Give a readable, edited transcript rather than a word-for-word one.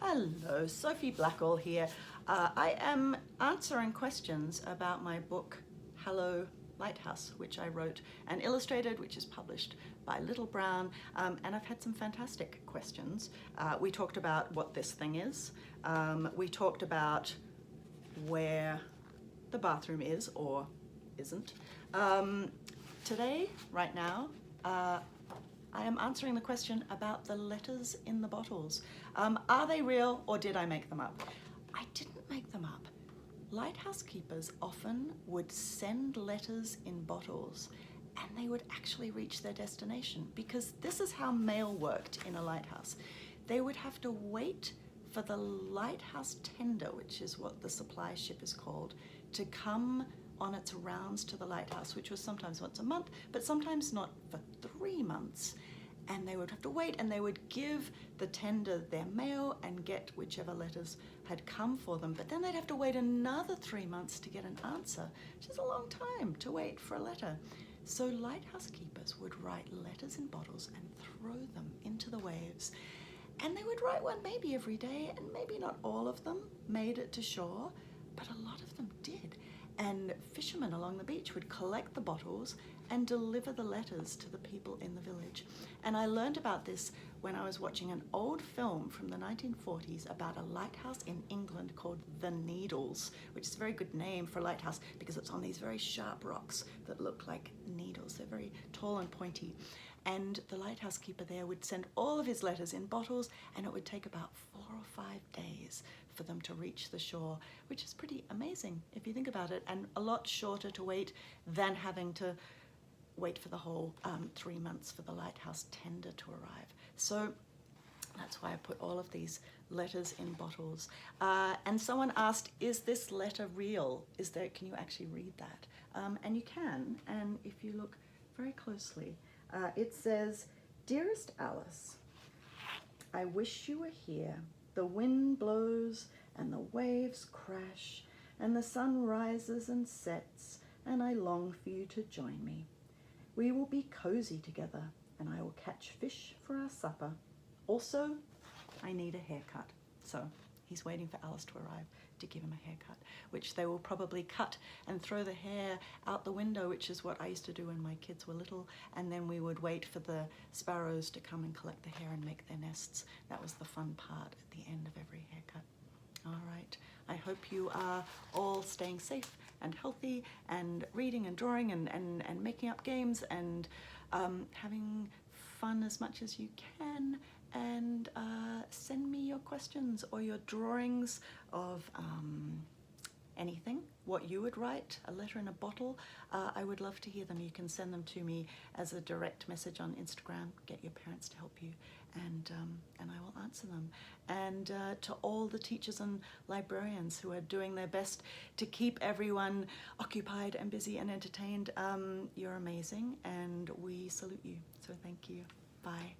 Hello, Sophie Blackall here. I am answering questions about my book, Hello, Lighthouse, which I wrote and illustrated, which is published by Little Brown, and I've had some fantastic questions. We talked about what this thing is. We talked about where the bathroom is or isn't. Today, right now, I am answering the question about the letters in the bottles. Are they real or did I make them up? I didn't make them up. Lighthouse keepers often would send letters in bottles and they would actually reach their destination, because this is how mail worked in a lighthouse. They would have to wait for the lighthouse tender, which is what the supply ship is called, to come on its rounds to the lighthouse, which was sometimes once a month, but sometimes not for 3 months. And they would have to wait, and they would give the tender their mail and get whichever letters had come for them. But then they'd have to wait another 3 months to get an answer, which is a long time to wait for a letter. So lighthouse keepers would write letters in bottles and throw them into the waves. And they would write one maybe every day, and maybe not all of them made it to shore, but a lot of them did. And fishermen along the beach would collect the bottles and deliver the letters to the people in the village. And I learned about this when I was watching an old film from the 1940s about a lighthouse in England called The Needles, which is a very good name for a lighthouse because it's on these very sharp rocks that look like needles. They're very tall and pointy. And the lighthouse keeper there would send all of his letters in bottles, and it would take about 4 or 5 days for them to reach the shore, which is pretty amazing if you think about it, and a lot shorter to wait than having to wait for the whole 3 months for the lighthouse tender to arrive. So that's why I put all of these letters in bottles. And someone asked, is this letter real? Can you actually read that? And you can, and if you look very closely, it says, "Dearest Alice, I wish you were here. The wind blows and the waves crash and the sun rises and sets, and I long for you to join me. We will be cozy together and I will catch fish for our supper. Also, I need a haircut." So he's waiting for Alice to arrive to give him a haircut, which they will probably cut and throw the hair out the window, which is what I used to do when my kids were little, and then we would wait for the sparrows to come and collect the hair and make their nests. That was the fun part at the end of every haircut. All right, I hope you are all staying safe and healthy and reading and drawing and making up games and having fun as much as you can. And send me your questions or your drawings of anything, what you would write, a letter in a bottle. I would love to hear them. You can send them to me as a direct message on Instagram. Get your parents to help you, and I will answer them. And to all the teachers and librarians who are doing their best to keep everyone occupied and busy and entertained, you're amazing, and we salute you. So thank you. Bye.